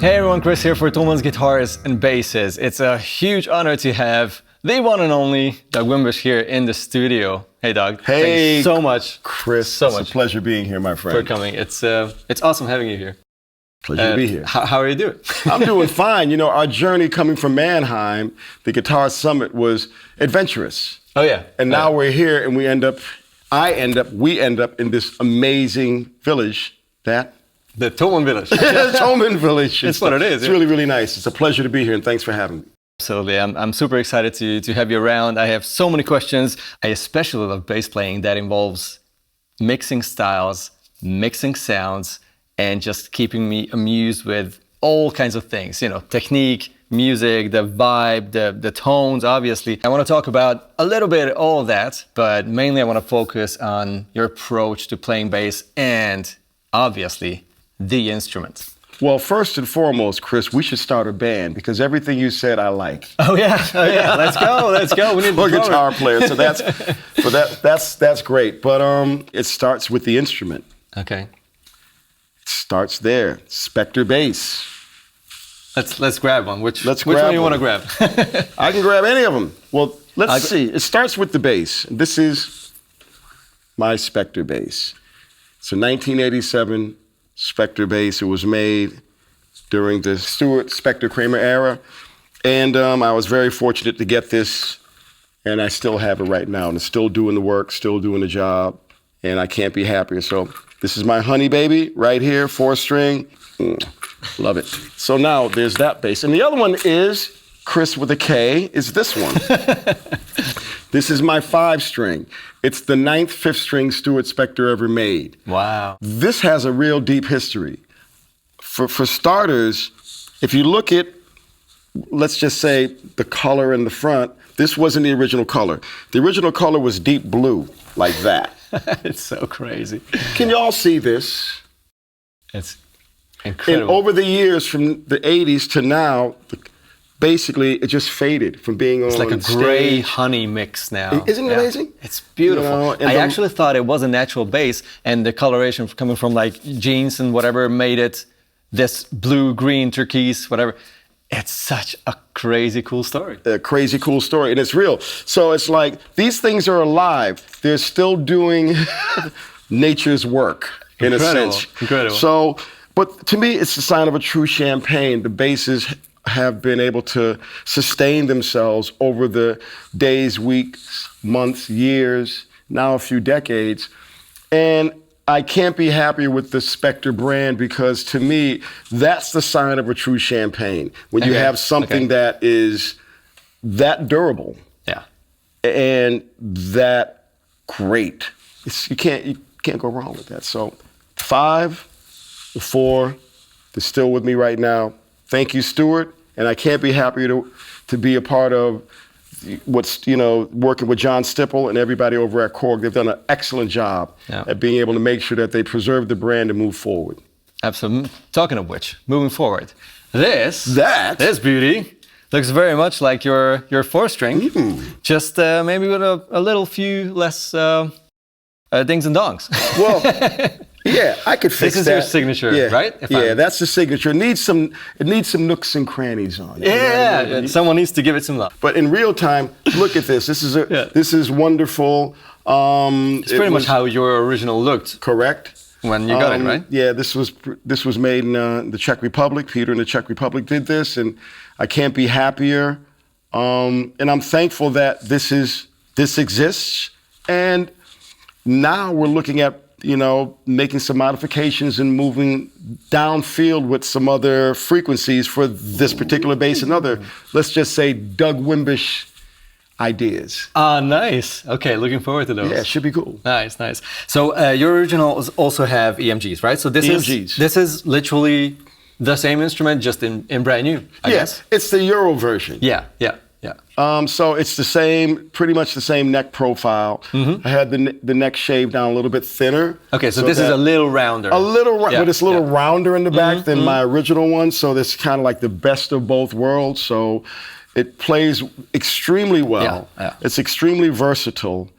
Hey everyone, Kris here for Thomann Guitars and Basses. It's a huge honor to have the one and only Doug Wimbish here in the studio. Hey Doug, hey, thanks so much. Kris, it's a pleasure being here, my friend. For coming. It's awesome having you here. Pleasure to be here. How are you doing? I'm doing fine. You know, our journey coming from Mannheim, the Guitar Summit, was adventurous. Oh yeah. And now we're here and we end up in this amazing village that... The Thomann Village. Thomann Village. That's what it is. It's really, really nice. It's a pleasure to be here and thanks for having me. Absolutely. I'm super excited to have you around. I have so many questions. I especially love bass playing that involves mixing styles, mixing sounds, and just keeping me amused with all kinds of things. You know, technique, music, the vibe, the tones, obviously. I want to talk about a little bit all of that, but mainly I want to focus on your approach to playing bass and, obviously, the instrument. Well, first and foremost, Kris, we should start a band because everything you said I like. Oh yeah, let's go. We need a guitar player, so that's great. But it starts with the instrument. Okay. It starts there. Spectre bass. Let's grab one. Which one do you want to grab? I can grab any of them. Well, let's see. It starts with the bass. This is my Spectre bass. It's a 1987 Spectre bass. It was made during the Stewart Spectre Kramer era. And I was very fortunate to get this, and I still have it right now. And it's still doing the work, still doing the job, and I can't be happier. So this is my honey baby right here, 4-string. Love it. So now there's that bass. And the other one is, Kris with a K, is this one. This is my 5-string. It's the 9th 5th-string Stewart Spectre ever made. Wow. This has a real deep history. For starters, if you look at, let's just say, the color in the front, this wasn't the original color. The original color was deep blue, like that. It's so crazy. Can you all see this? It's incredible. And over the years, from the 80s to now, basically, it just faded from being on stage. It's like a gray honey mix now. Isn't it amazing? It's beautiful. You know, I actually thought it was a natural bass, and the coloration coming from like jeans and whatever made it this blue, green, turquoise, whatever. It's such a crazy cool story. A crazy cool story, and it's real. So it's like these things are alive. They're still doing nature's work in a sense. Incredible. So, but to me, it's a sign of a true champagne. The basses have been able to sustain themselves over the days, weeks, months, years, now a few decades. And I can't be happier with the Spectre brand because to me, that's the sign of a true champagne. When you have something that is that durable and that great. You can't go wrong with that. So 5, 4, they're still with me right now. Thank you, Stewart. And I can't be happier to be a part of what's, working with John Stipple and everybody over at Korg. They've done an excellent job at being able to make sure that they preserve the brand and move forward. Absolutely. Talking of which, moving forward, this beauty looks very much like your 4-string, just maybe with a little few less dings and dongs. Well, yeah, I could fix that. This is your signature, right? That's the signature. It needs some nooks and crannies on it. Yeah, someone needs to give it some love. But in real time, look at this. This is wonderful. It's pretty much how your original looked. Correct. When you got it, right? Yeah, this was made in the Czech Republic. Peter in the Czech Republic did this, and I can't be happier. And I'm thankful that this exists. And now we're looking at making some modifications and moving downfield with some other frequencies for this particular bass and other, let's just say, Doug Wimbish ideas. Nice. Okay, looking forward to those. Yeah, it should be cool. Nice. So your originals also have EMGs, right? So this is literally the same instrument, just in brand new, I guess. It's the Euro version. Yeah. So it's pretty much the same neck profile. I had the neck shaved down a little bit thinner. Okay, so this is a little rounder. But it's a little rounder in the back than my original one. So this is kind of like the best of both worlds. So it plays extremely well. It's extremely versatile.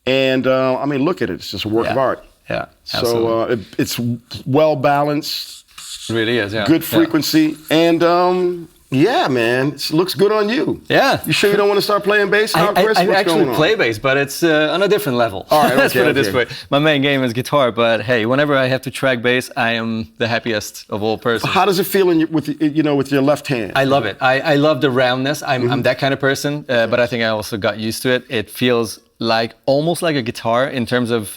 And I mean, look at it. It's just a work of art. Yeah, so it's well balanced. It really is, yeah. Good frequency, and yeah, man, it looks good on you. Yeah. You sure you don't want to start playing bass now, Kris? I What's actually going on? play bass, but it's on a different level. All right, Let's okay, put it this okay. way. My main game is guitar, but hey, whenever I have to track bass, I am the happiest of all persons. How does it feel with your left hand? I love it. I love the roundness. I'm that kind of person, but I think I also got used to it. It feels like almost like a guitar in terms of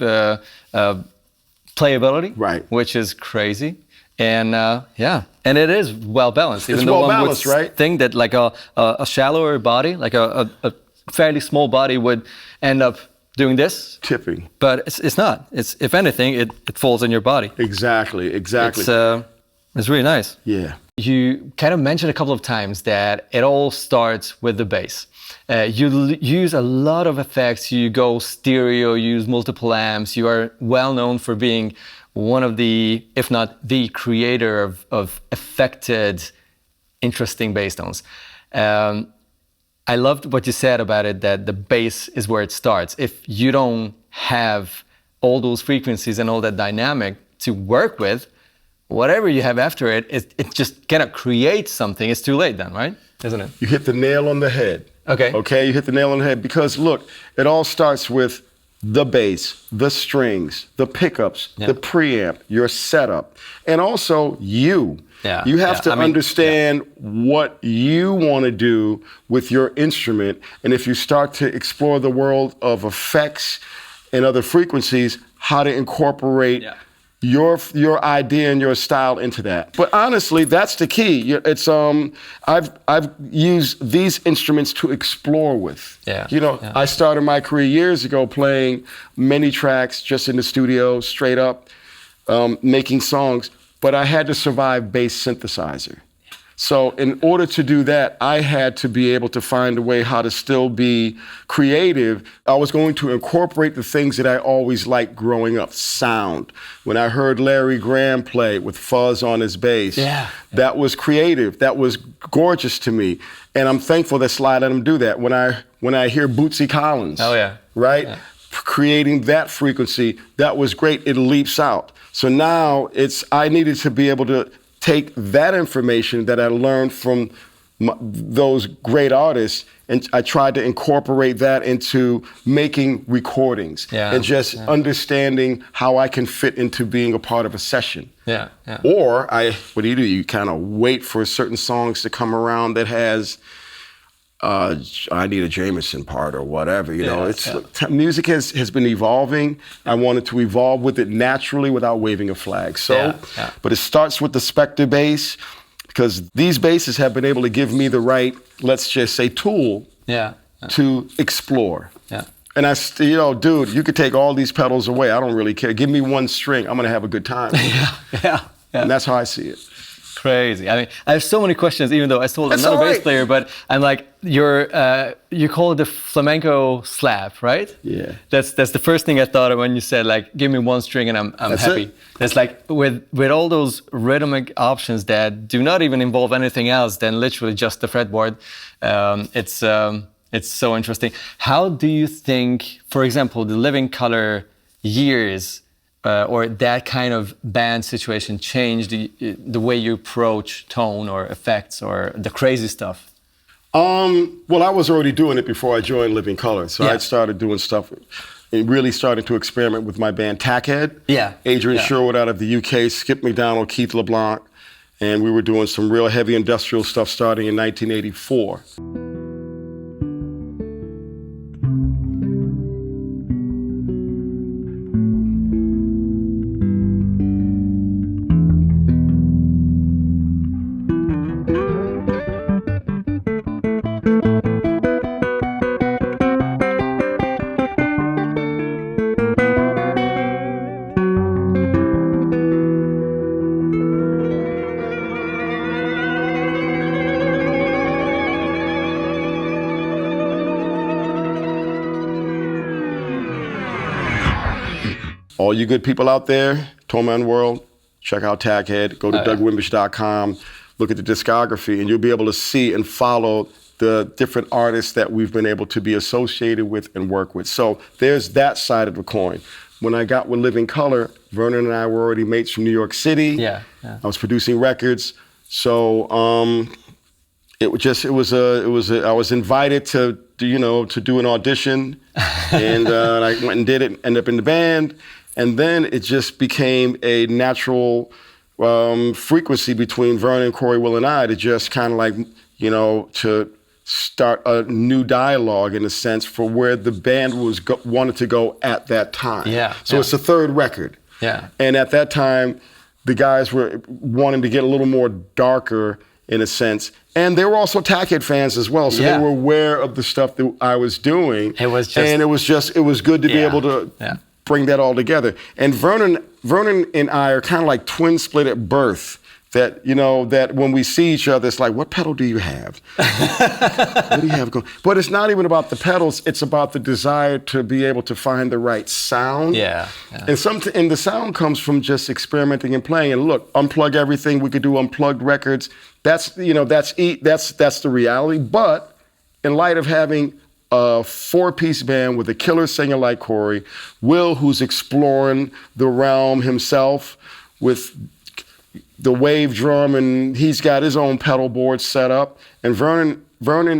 playability, right? Which is crazy. And yeah, and it is well balanced. It's well balanced, right? Think that like a shallower body, like a fairly small body, would end up doing this, tipping. But it's not. It's, if anything, it falls on your body. Exactly. It's really nice. Yeah. You kind of mentioned a couple of times that it all starts with the bass. You use a lot of effects. You go stereo, use multiple amps. You are well known for being one of the, if not the creator of affected, interesting bass tones. I loved what you said about it, that the bass is where it starts. If you don't have all those frequencies and all that dynamic to work with, whatever you have after it, it just cannot create something. It's too late then, right? Isn't it? You hit the nail on the head. Okay. Okay, you hit the nail on the head because look, it all starts with the bass, the strings, the pickups, the preamp, your setup, and also you. Yeah. You have to understand what you want to do with your instrument, and if you start to explore the world of effects and other frequencies, how to incorporate your idea and your style into that. But honestly, that's the key. It's I've used these instruments to explore with. Yeah. I started my career years ago playing many tracks just in the studio, straight up, making songs. But I had to survive bass synthesizer. So in order to do that, I had to be able to find a way how to still be creative. I was going to incorporate the things that I always liked growing up, sound. When I heard Larry Graham play with fuzz on his bass, that was creative. That was gorgeous to me. And I'm thankful that Sly let him do that. When I hear Bootsy Collins, creating that frequency, that was great. It leaps out. So now I needed to be able to take that information that I learned from those great artists, and I tried to incorporate that into making recordings and just understanding how I can fit into being a part of a session. Or what do? You kind of wait for certain songs to come around that has I need a Jameson part or whatever, music has been evolving. I wanted to evolve with it naturally without waving a flag. But it starts with the Spectre bass, because these basses have been able to give me the right, let's just say, tool to explore. And dude, you could take all these pedals away. I don't really care. Give me one string. I'm going to have a good time. And that's how I see it. Crazy. I mean, I have so many questions, even though I told another bass player, but I'm like, you call it the flamenco slap, right? Yeah. That's the first thing I thought of when you said, like, give me one string and I'm happy. That's like, with all those rhythmic options that do not even involve anything else than literally just the fretboard, it's so interesting. How do you think, for example, the Living Colour years or that kind of band situation changed the way you approach tone or effects or the crazy stuff? Well, I was already doing it before I joined Living Colour. So I started doing stuff and really started to experiment with my band Tackhead. Adrian Sherwood out of the UK, Skip McDonald, Keith LeBlanc. And we were doing some real heavy industrial stuff starting in 1984. All you good people out there, Thomann World, check out Tackhead. Go to DougWimbish.com, look at the discography, and you'll be able to see and follow the different artists that we've been able to be associated with and work with. So there's that side of the coin. when I got with Living Color, Vernon and I were already mates from New York City. Yeah. I was producing records. So I was invited to do an audition, and I went and did it, ended up in the band. And then it just became a natural frequency between Vernon, Corey, Will, and I to just kind of like, to start a new dialogue in a sense for where the band wanted to go at that time. Yeah. So it's the third record. Yeah. And at that time, the guys were wanting to get a little more darker in a sense. And they were also Tackhead fans as well. So they were aware of the stuff that I was doing. It was good to be able to bring that all together. And Vernon and I are kind of like twin split at birth. That, that when we see each other, it's like, what pedal do you have? What do you have going? But it's not even about the pedals. It's about the desire to be able to find the right sound. Yeah. And the sound comes from just experimenting and playing. And look, unplug everything. We could do unplugged records. That's the reality. But in light of having a 4-piece band with a killer singer like Corey, Will, who's exploring the realm himself with the wave drum, and he's got his own pedal board set up. And Vernon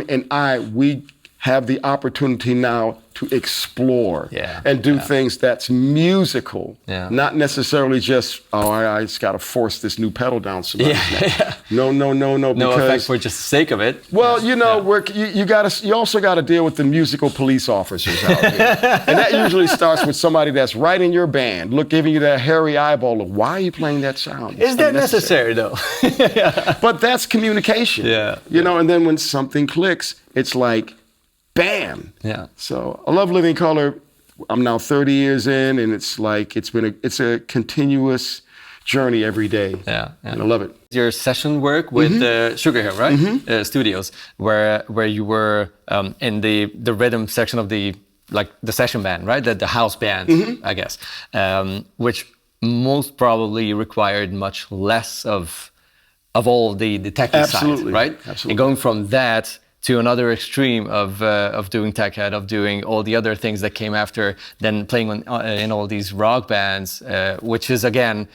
and I, we have the opportunity now to explore and do things that's musical, not necessarily just, I just got to force this new pedal down somebody's neck. No. No effect for just the sake of it. Well, you also got to deal with the musical police officers out there. And that usually starts with somebody that's right in your band, giving you that hairy eyeball look. Why are you playing that sound? Is that necessary though? But that's communication. And then when something clicks, it's like, bam. Yeah. So I love Living Color. I'm now 30 years in, and it's like it's a continuous journey every day. Yeah. And I love it. Your session work with Sugarhill, right? Studios, where you were in the rhythm section of the session band, right? The house band, I guess, which most probably required much less of all the technical side, right? Absolutely. And going from that to another extreme of doing Tackhead, of doing all the other things that came after, then playing in all these rock bands, which is again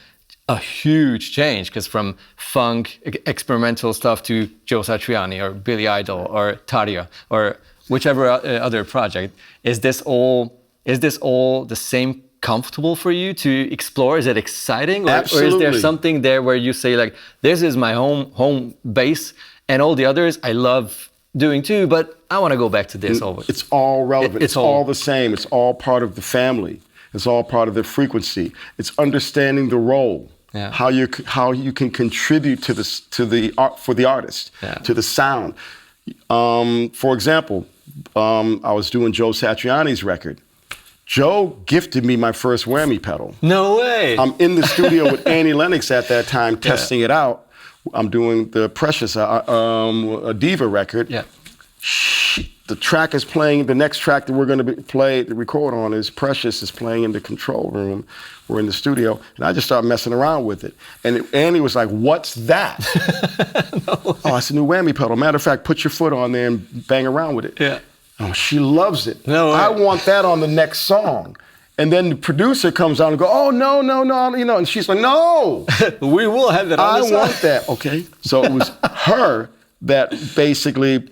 a huge change, because from funk experimental stuff to Joe Satriani or Billy Idol or Tarja or whichever other project, is this all the same comfortable for you to explore? Is it exciting, or is there something there where you say like, this is my home base, and all the others I love doing too, but I want to go back to this always? It's all relevant. It's all the same. It's all part of the family. It's all part of the frequency. It's understanding the role, how you can contribute to the art for the artist, to the sound. For example, I was doing Joe Satriani's record. Joe gifted me my first whammy pedal. No way. I'm in the studio with Annie Lennox at that time, testing it out. I'm doing the Precious, a Diva record. Yeah. The track is playing. The next track that we're going to record on is Precious is playing in the control room. We're in the studio, and I just started messing around with it. And Annie was like, "What's that?" Oh, it's a new whammy pedal. Matter of fact, put your foot on there and bang around with it. Yeah. Oh, she loves it. No way. I want that on the next song. And then the producer comes out and goes, "Oh, no, and she's like, "No, we will have that on the song. I want that." Okay, so it was her that basically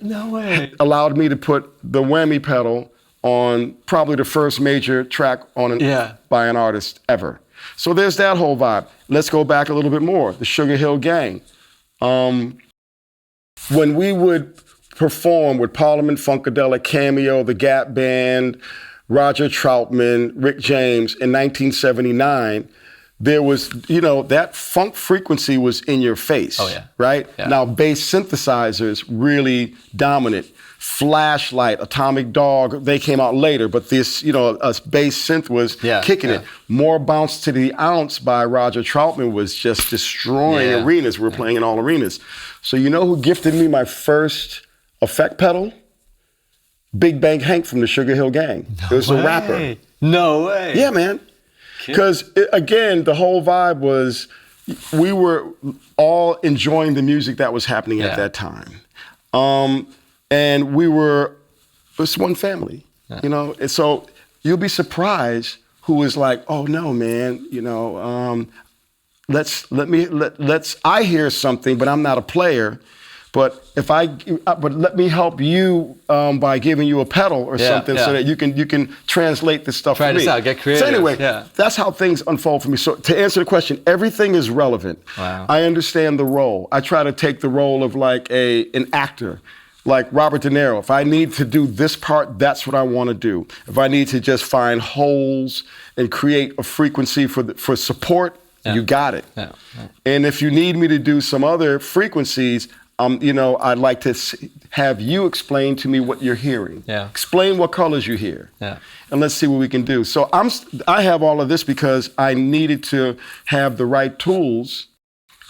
allowed me to put the whammy pedal on probably the first major track by an artist ever. So there's that whole vibe. Let's go back a little bit more. The Sugarhill Gang. When we would perform with Parliament Funkadelic, Cameo, the Gap Band, Roger Troutman, Rick James in 1979, there was, that funk frequency was in your face, right? Yeah. Now, bass synthesizers really dominant. Flashlight, Atomic Dog, they came out later, but this, a bass synth was kicking it. More Bounce to the Ounce by Roger Troutman was just destroying arenas. We're playing in all arenas. So you know who gifted me my first effect pedal? Big Bang Hank from the Sugarhill Gang. It was a rapper. No way. Yeah, man. Because, again, the whole vibe was we were all enjoying the music that was happening at that time. And it was one family, And so you'll be surprised who is like, oh no, man, I hear something, but I'm not a player. But let me help you by giving you a pedal or something so that you can translate this stuff Try for me. this out, get creative. So anyway, that's how things unfold for me. So to answer the question, everything is relevant. Wow. I understand the role. I try to take the role of like an actor. Like Robert De Niro, if I need to do this part, that's what I want to do. If I need to just find holes and create a frequency for support, you got it. Yeah. Yeah. And if you need me to do some other frequencies, I'd like to have you explain to me what you're hearing. Yeah. Explain what colors you hear. Yeah. And let's see what we can do. So I have all of this because I needed to have the right tools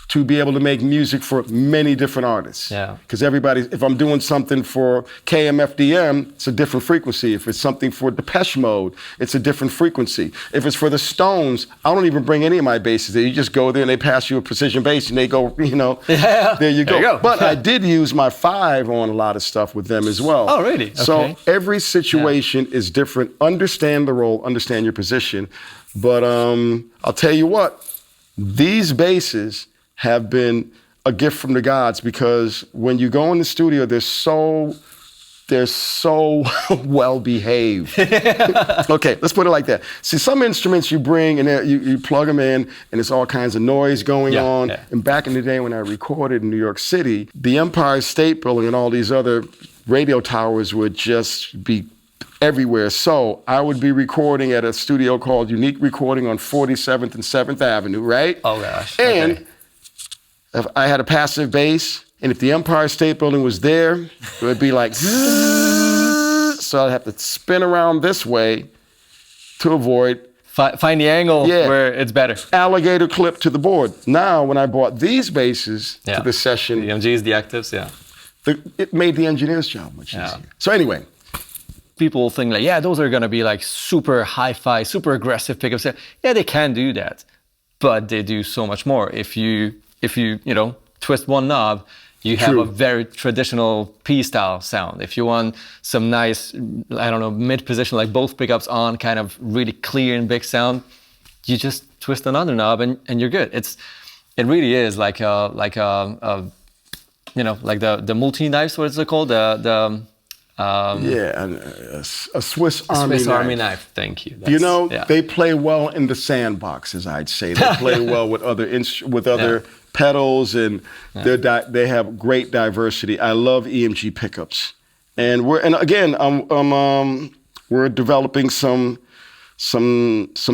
to be able to make music for many different artists. Yeah. Because if I'm doing something for KMFDM, it's a different frequency. If it's something for Depeche Mode, it's a different frequency. If it's for the Stones, I don't even bring any of my basses there. You just go there and they pass you a precision bass and they go, there you go. There you go. But I did use my 5 on a lot of stuff with them as well. Oh, really? Okay. So every situation is different. Understand the role, understand your position. But I'll tell you what, these basses have been a gift from the gods, because when you go in the studio, they're so well behaved. Okay, let's put it like that. See, some instruments you bring and you plug them in, and there's all kinds of noise going on. Yeah. And back in the day when I recorded in New York City, the Empire State Building and all these other radio towers would just be everywhere. So I would be recording at a studio called Unique Recording on 47th and 7th Avenue, right? Oh gosh. And if I had a passive bass, and if the Empire State Building was there, it would be like, so I'd have to spin around this way to avoid. Find the angle where it's better. Alligator clip to the board. Now, when I brought these basses to the session. The MGs, the actives, it made the engineer's job much easier. So anyway. People think like, those are gonna be like super hi-fi, super aggressive pickups. Yeah, they can do that, but they do so much more. If you twist one knob, you have a very traditional P-style sound. If you want some nice, mid-position, like both pickups on, kind of really clear and big sound, you just twist another knob and you're good. It really is like the multi-knives, what is it called? A Swiss Army knife. Thank you. They play well in the sandboxes, I'd say. They play well with other pedals, and they have great diversity. I love EMG pickups, and we're developing some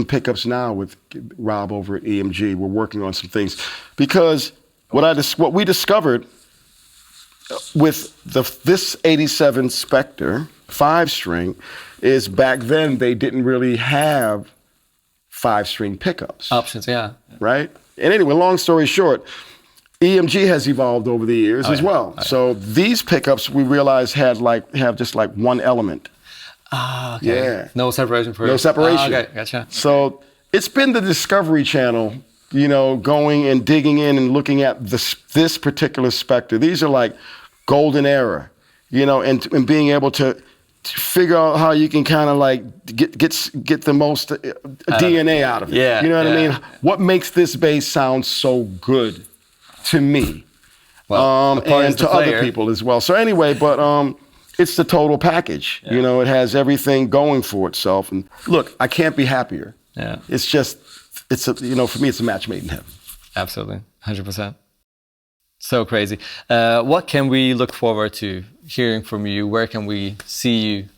pickups now with Rob over at EMG. We're working on some things because what we discovered with this 87 Spectre 5-string is back then they didn't really have 5-string pickups. Options, Right? And anyway, long story short, EMG has evolved over the years as well. So these pickups we realized have just like one element. Ah, okay. Yeah. No separation. No separation. Okay, gotcha. So it's been the Discovery Channel, going and digging in and looking at this particular Spectre. These are like golden era, and being able to figure out how you can kind of like get the most DNA out of it. Yeah, you know what I mean? What makes this bass sound so good to me, and to other people as well. So anyway, but it's the total package. Yeah. It has everything going for itself. And look, I can't be happier. Yeah, for me, it's a match made in heaven. Absolutely, 100%. So crazy. What can we look forward to hearing from you? Where can we see you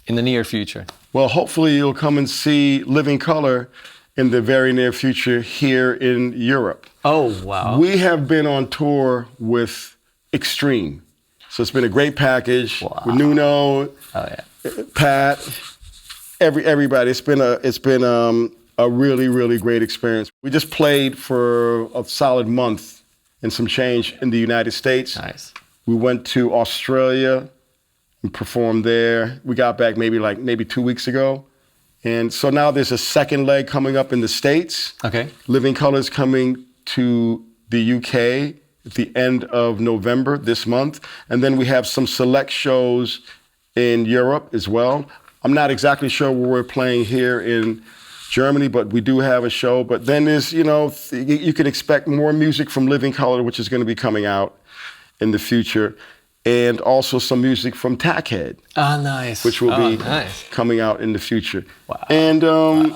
in the near future? Well, hopefully you'll come and see Living Color in the very near future here in Europe. Oh, wow. We have been on tour with Extreme. So it's been a great package. Wow. With Nuno, Pat, everybody. It's been a really, really great experience. We just played for a solid month and some change in the United States. Nice. We went to Australia and performed there. We got back maybe 2 weeks ago. And so now there's a second leg coming up in the States. Okay. Living Color's coming to the UK at the end of November this month. And then we have some select shows in Europe as well. I'm not exactly sure where we're playing here in Germany, but we do have a show. But then there's, you can expect more music from Living Color, which is going to be coming out in the future. And also some music from Tackhead. Nice. Which will be coming out in the future. Wow. And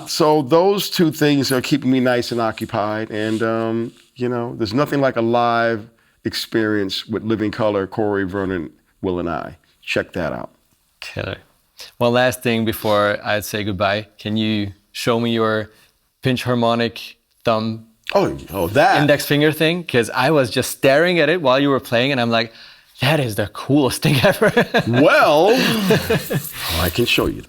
so those two things are keeping me nice and occupied. And, there's nothing like a live experience with Living Color, Corey, Vernon, Will, and I. Check that out. Killer. One last thing before I'd say goodbye. Can you show me your pinch harmonic thumb that index finger thing? Because I was just staring at it while you were playing, and I'm like, that is the coolest thing ever. Well, I can show you.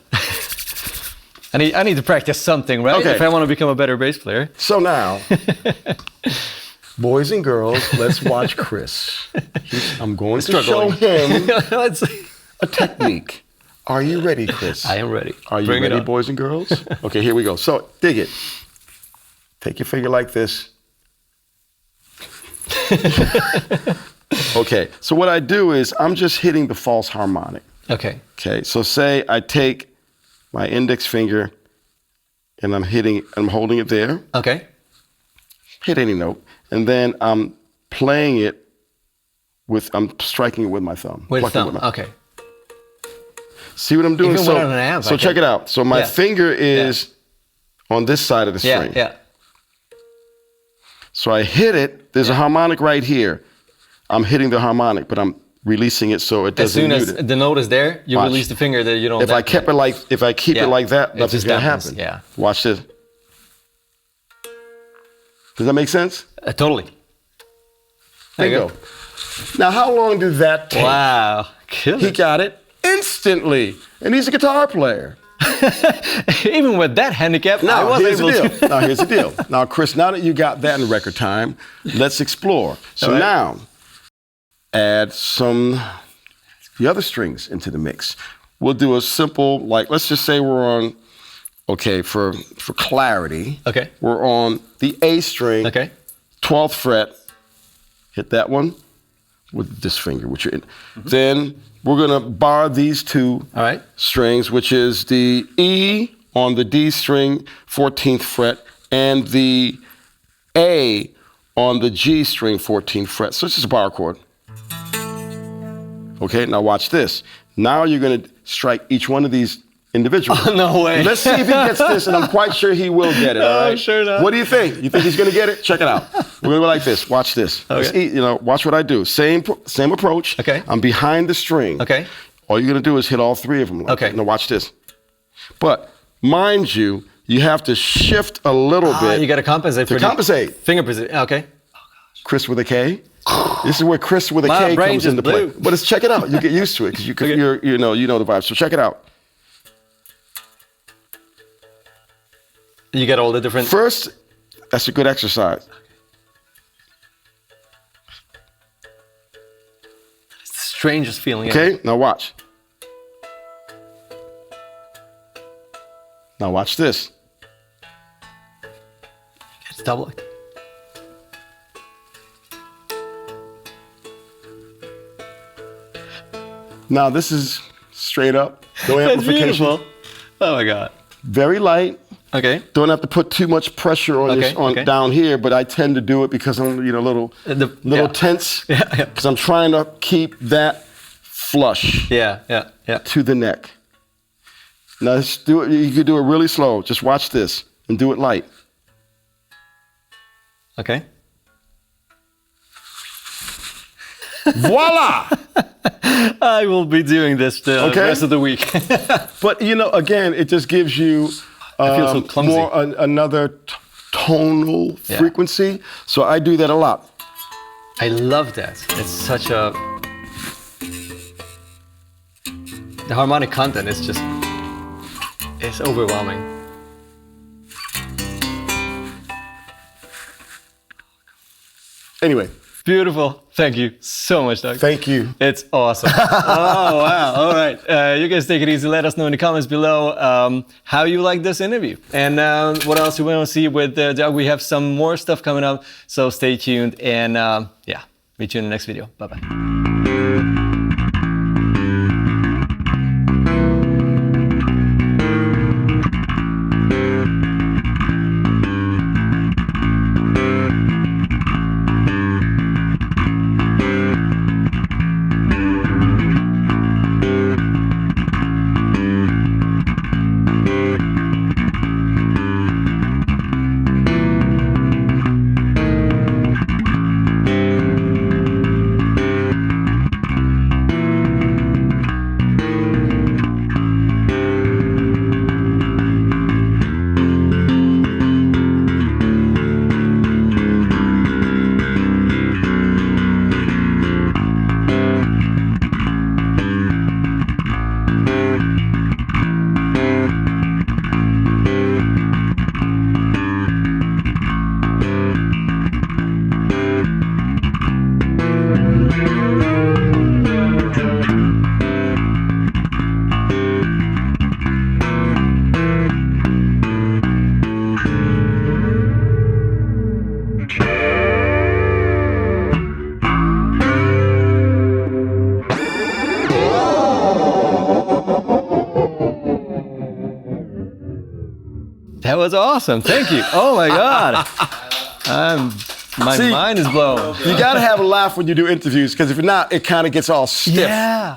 I need to practice something, right? Okay. If I want to become a better bass player. So now, boys and girls, let's watch Kris. I'm going to show him a technique. Are you ready, Kris? I am ready. Are you ready, boys and girls? Okay, here we go. So, dig it. Take your finger like this. Okay, so what I do is I'm just hitting the false harmonic. Okay. Okay, so say I take my index finger and I'm holding it there. Okay. Hit any note. And then I'm playing it I'm striking it with my thumb. With thumb, okay. See what I'm doing? Even without an amp, so check it out. So my finger is on this side of the string. Yeah. So I hit it. There's a harmonic right here. I'm hitting the harmonic, but I'm releasing it so it doesn't mute it. As soon as the note is there, you release the finger that you don't. If I keep it like that, nothing's gonna happen. Yeah. Watch this. Does that make sense? Totally. Bingo. Now, how long did that take? Wow. He got it instantly, and he's a guitar player. Even with that handicap, I was able to. Now, here's the deal. Now, Kris, now that you got that in record time, let's explore. So now, add the other strings into the mix. We'll do a simple, let's just say we're on, for clarity. Okay. We're on the A string. Okay. 12th fret. Hit that one with this finger, which you're in. Mm-hmm. Then we're gonna bar these two strings, which is the E on the D string, 14th fret, and the A on the G string, 14th fret. So it's just a bar chord. Okay, now watch this. Now you're gonna strike each one of these individually. Oh, no way. Let's see if he gets this, and I'm quite sure he will get it, all right? Sure not. What do you think? You think he's gonna get it? Check it out. We're gonna go like this. Watch this. Okay. Watch what I do. Same approach. Okay. I'm behind the string. Okay. All you're gonna do is hit all three of them. Okay. Now watch this. But mind you, you have to shift a little bit. You gotta compensate. To compensate. Finger position. Okay. Kris with a K. This is where Kris with a K comes into play. But check it out. You get used to it because you know the vibe. So check it out. You get all the different. First, that's a good exercise. It's the strangest feeling. Okay, now watch. Now watch this. It's double. Now this is straight up. No amplification. That's beautiful. Oh my God. Very light. Okay. Don't have to put too much pressure on down here, but I tend to do it because I'm a little tense. Because I'm trying to keep that flush. To the neck. Now let's do it. You could do it really slow. Just watch this and do it light. Okay. Voila! I will be doing this the rest of the week. But again, it just gives you more another tonal frequency. So I do that a lot. I love that. It's such a... The harmonic content is just... It's overwhelming. Anyway. Beautiful. Thank you so much, Doug. Thank you. It's awesome. Oh, wow. All right. You guys take it easy. Let us know in the comments below how you like this interview. And what else you want to see with Doug. We have some more stuff coming up. So stay tuned. And meet you in the next video. Bye-bye. That was awesome. Thank you. Oh my God. My mind is blown. You got to have a laugh when you do interviews, because if not, it kind of gets all stiff. Yeah.